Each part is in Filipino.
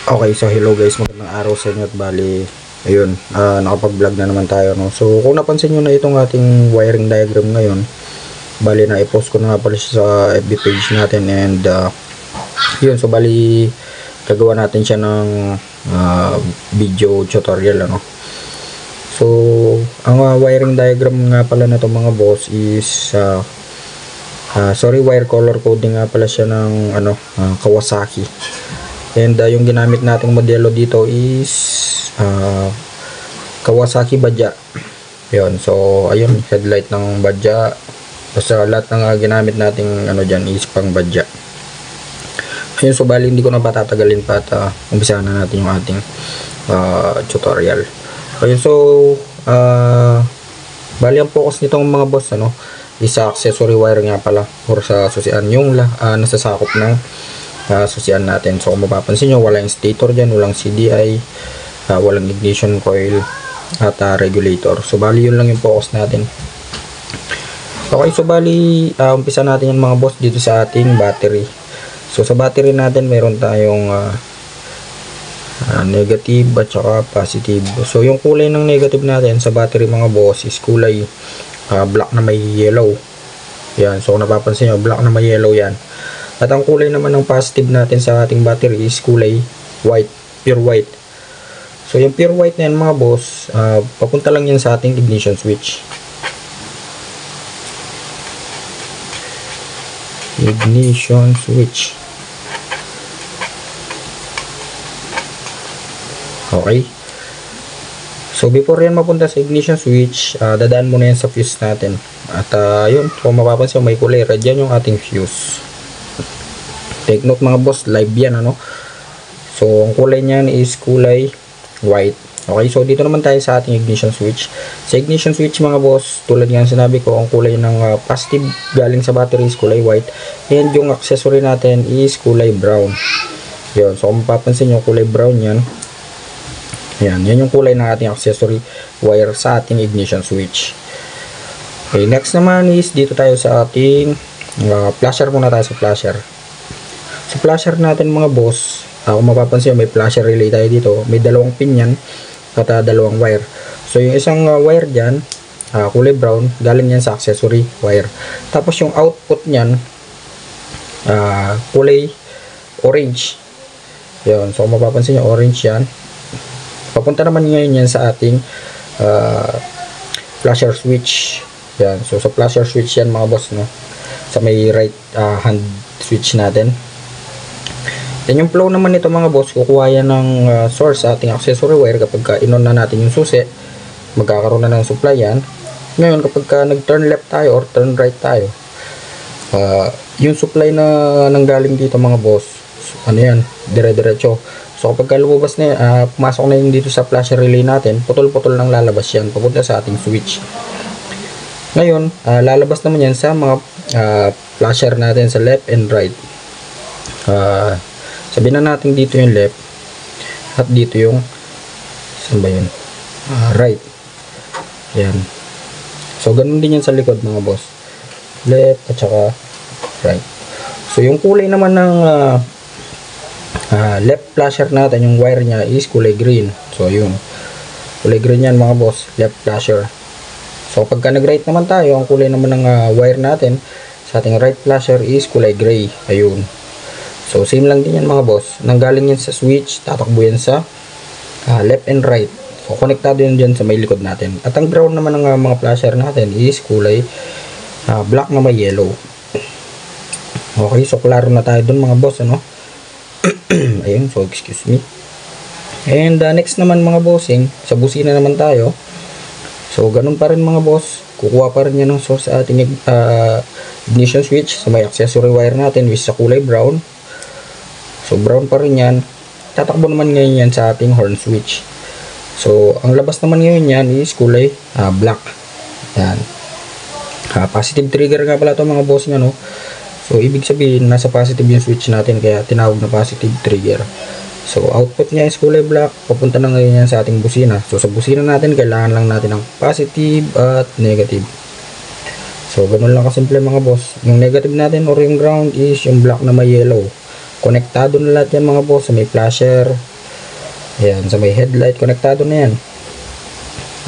Okay, so hello guys, magandang araw sa inyo at bali, ayun, nakapag-vlog na naman tayo, no? So, kung napansin nyo na itong ating wiring diagram ngayon, bali na i-post ko na nga pala siya sa FB page natin and, yun, so bali, gagawa natin siya ng video tutorial, ano? So, ang wiring diagram nga pala na itong mga boss is, wire color coding nga pala siya ng, Kawasaki. And yung ginamit nating modelo dito is Kawasaki Badya. Yun. So ayun, headlight ng Badya. Basta lahat ng ginamit nating dyan is pang Badya. Ayun, so bali hindi ko na patatagalin pa at umpisahan na natin yung ating tutorial. Ayun, so bali ang focus nitong mga boss is sa accessory wire nga pala or sa susian yung nasasakop ng susian natin. So kung mapapansin nyo, walang stator dyan, walang CDI, walang ignition coil at regulator. So bali yun lang yung focus natin. Okay, so bali umpisa natin yung mga boss dito sa ating battery. So sa battery natin meron tayong negative at saka positive. So yung kulay ng negative natin sa battery mga boss is kulay black na may yellow. Yan, so kung napapansin nyo, black na may yellow yan. At ang kulay naman ng positive natin sa ating battery is kulay white, pure white. So yung pure white na yan mga boss, papunta lang yan sa ating ignition switch. Ignition switch. Okay. So before yan mapunta sa ignition switch, dadaan muna yan sa fuse natin. At yun, kung mapapansin may kulay red, yan yung ating fuse. Take note mga boss, live yan So ang kulay niyan is kulay white. Okay, so dito naman tayo sa ating ignition switch. Sa ignition switch mga boss, tulad nga sinabi ko, ang kulay ng positive galing sa battery is kulay white. And yung accessory natin is kulay brown. Yun, so kung mapapansin nyo, kulay brown yan. Yan yung kulay ng ating accessory wire sa ating ignition switch. Okay, next naman is dito tayo sa ating flasher. Muna tayo sa flasher. Sa flasher natin mga boss, kung mapapansin may flasher relay tayo dito, may dalawang pin yan at dalawang wire. So yung isang wire dyan, kulay brown, galing yan sa accessory wire. Tapos yung output nyan, kulay orange. Yun, so kung mapapansin nyo, orange yan. Papunta naman ngayon yan sa ating flasher switch. Yan, so sa flasher switch yan mga boss, sa may right hand switch natin. Then yung flow naman nito mga boss, kukuha yan ng source sa ating accessory wire. Kapag in-on na natin yung susi, magkakaroon na ng supply yan. Ngayon kapag nag-turn left tayo or turn right tayo, yung supply na nanggaling dito mga boss, yan, dire-diretso. So kapag lumabas na yan, pumasok na yun dito sa flasher relay natin, putol-putol nang lalabas yan papunta sa ating switch. Ngayon, lalabas naman yan sa mga flasher natin sa left and right. Sabihin na natin dito yung left at dito yung saan ba yun? Right. Yan. So ganun din yan sa likod mga boss. Left at saka right. So yung kulay naman ng left flasher natin, yung wire nya is kulay green. So yun. Kulay green yan mga boss. Left flasher. So pagka nag-right naman tayo, ang kulay naman ng wire natin sa ating right flasher is kulay gray. Ayun. So same lang din yan mga boss. Nanggaling yan sa switch, tatakbo yan sa left and right. So konektado yan dyan sa may likod natin. At ang brown naman ng mga flasher natin is kulay black na may yellow. Okay, so klaro na tayo dun mga boss, ayun, so excuse me. And next naman mga bossing, sa busina naman tayo. So ganun pa rin mga boss, kukuha pa rin yan ng source sa ating ignition switch sa may accessory wire natin which sa kulay brown. So brown pa rin yan. Tatakbo naman ngayon yan sa ating horn switch. So ang labas naman ngayon yan is kulay black. Yan. Positive trigger nga pala ito mga boss nga So ibig sabihin nasa positive yung switch natin kaya tinawag na positive trigger. So output niya is kulay black. Papunta na ngayon yan sa ating busina. So sa busina natin kailangan lang natin ng positive at negative. So ganun lang kasimple mga boss. Yung negative natin or yung ground is yung black na may yellow. Konektado na lahat yan mga boss sa may flasher, Ayan, sa may headlight, konektado na yan.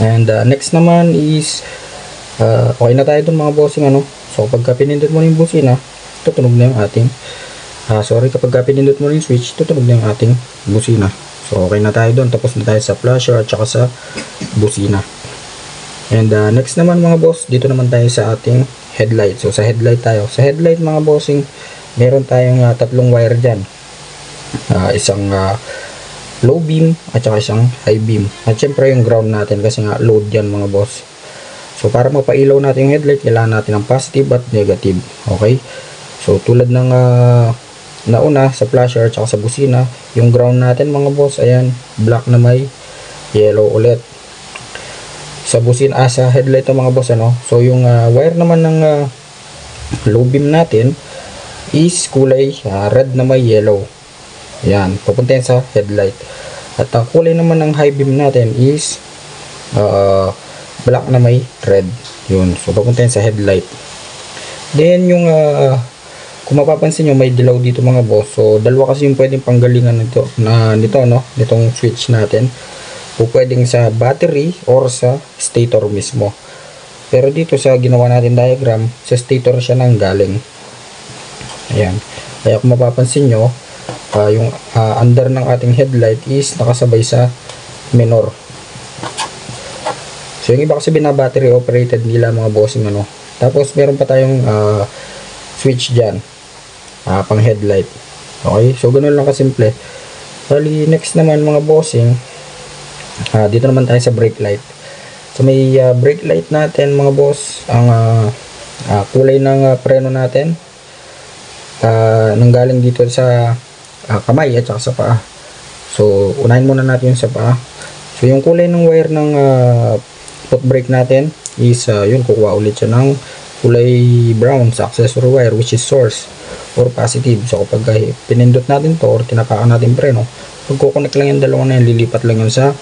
And next naman is okay na tayo dun mga bossing, ano. So pagka pinindot mo yung busina, tutunog na yung ating kapag pinindot mo yung switch, tutunog na yung ating busina. So okay na tayo dun, tapos na tayo sa flasher at saka sa busina. And next naman mga boss, dito naman tayo sa ating headlight. So sa headlight tayo. Sa headlight mga bossing, meron tayong tatlong wire dyan. Isang low beam at saka isang high beam. At syempre yung ground natin kasi nga load yan mga boss. So para mapailaw natin yung headlight, kailangan natin ng positive at negative. Okay? So tulad ng nauna sa flasher at saka sa busina, yung ground natin mga boss, ayan, black na may yellow ulit. Sa busina, sa headlight ng mga boss, ano. So yung wire naman ng low beam natin is kulay red na may yellow. Yan, pupunta yan sa headlight. At ang kulay naman ng high beam natin is black na may red. Yun, so pupunta yan sa headlight. Then yung kung mapapansin nyo, may dilaw dito mga boss. So dalawa kasi yung pwedeng panggalingan nito, no, nitong switch natin. O pwedeng sa battery or sa stator mismo. Pero dito sa ginawa natin diagram, sa stator siya nang galing. Ayan, kaya kung mapapansin nyo, yung under ng ating headlight is nakasabay sa minor. So yung iba kasi bina-battery operated nila mga bossing, ano. Tapos meron pa tayong switch dyan, pang headlight. Okay, so ganun lang kasimple. Bali next naman mga bossing, dito naman tayo sa brake light. So may brake light natin mga boss, ang kulay ng preno natin nanggaling dito sa kamay at saka sa paa. So unahin muna natin yung sa paa. So yung kulay ng wire ng foot brake natin is yun, kukuha ulit siya ng kulay brown sa accessory wire, which is source or positive. So kapag pinindot natin to or tinapakan natin preno, pagkukonek lang yung dalawa na yan, lilipat lang yun sa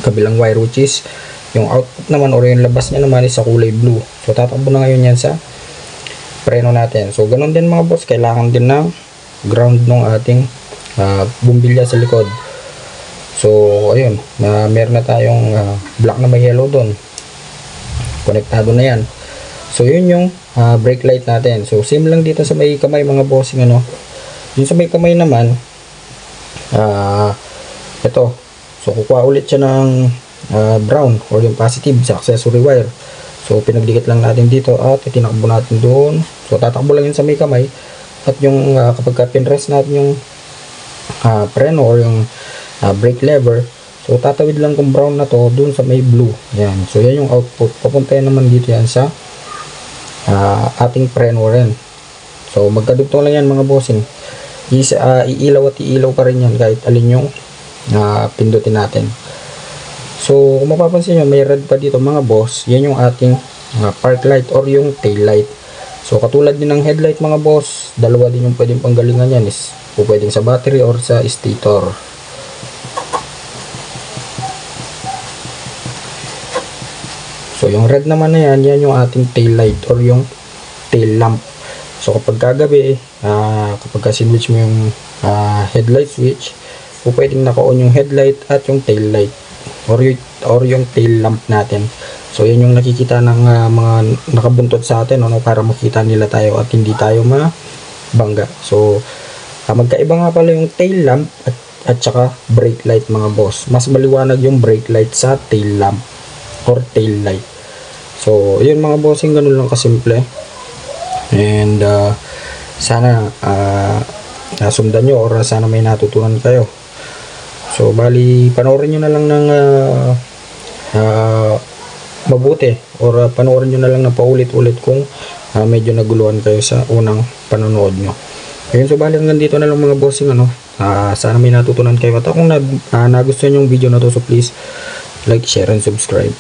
kabilang wire, which is yung output naman or yung labas niya naman is sa kulay blue. So tatakbo na ngayon yan sa preno natin. So ganun din mga boss, kailangan din ng ground ng ating bumbilya sa likod. So ayun, meron na tayong black na may yellow doon, konektado na yan. So yun yung brake light natin. So same lang dito sa may kamay mga bossing, ano. Yung sa may kamay naman, ito, so kukuha ulit siya ng brown or yung positive sa accessory wire. So pinagdikit lang natin dito at itinakbo natin doon. So tatakbo lang yun sa may kamay. At yung kapag pinrest natin yung preno or yung brake lever, so tatawid lang kung brown na to doon sa may blue. Yan, so yan yung output. Papunta yan naman dito yan sa ating preno rin. So magkadugtong lang yan mga bossing. Iilaw at iilaw pa rin yan kahit alin yung pindutin natin. So kung mapapansin nyo, may red pa dito mga boss. Yan yung ating park light or yung tail light. So katulad din ng headlight mga boss, dalawa din yung pwedeng panggalingan yan, is pwedeng sa battery or sa stator. So yung red naman na yan, yan yung ating tail light or yung tail lamp. So kapag kagabi, kapag sinwitch mo yung headlight switch, pwedeng naka-on yung headlight at yung tail light or yung tail lamp natin. So yan yung nakikita ng mga nakabuntot sa atin, ano, para makita nila tayo at hindi tayo mabangga. So magkaiba nga pala yung tail lamp at saka brake light mga boss. Mas maliwanag yung brake light sa tail lamp or tail light. So yun mga bossing, ganun lang kasimple. And sana nasundan nyo or sana may natutunan kayo. So bali panoorin nyo na lang ng mabuti or panoorin nyo na lang na paulit-ulit kung medyo naguluhan kayo sa unang panonood nyo. Ayun, so bali hanggang dito na lang mga bossing, ano. Sana may natutunan kayo at kung nagustuhan yung video na to, so please like, share and subscribe.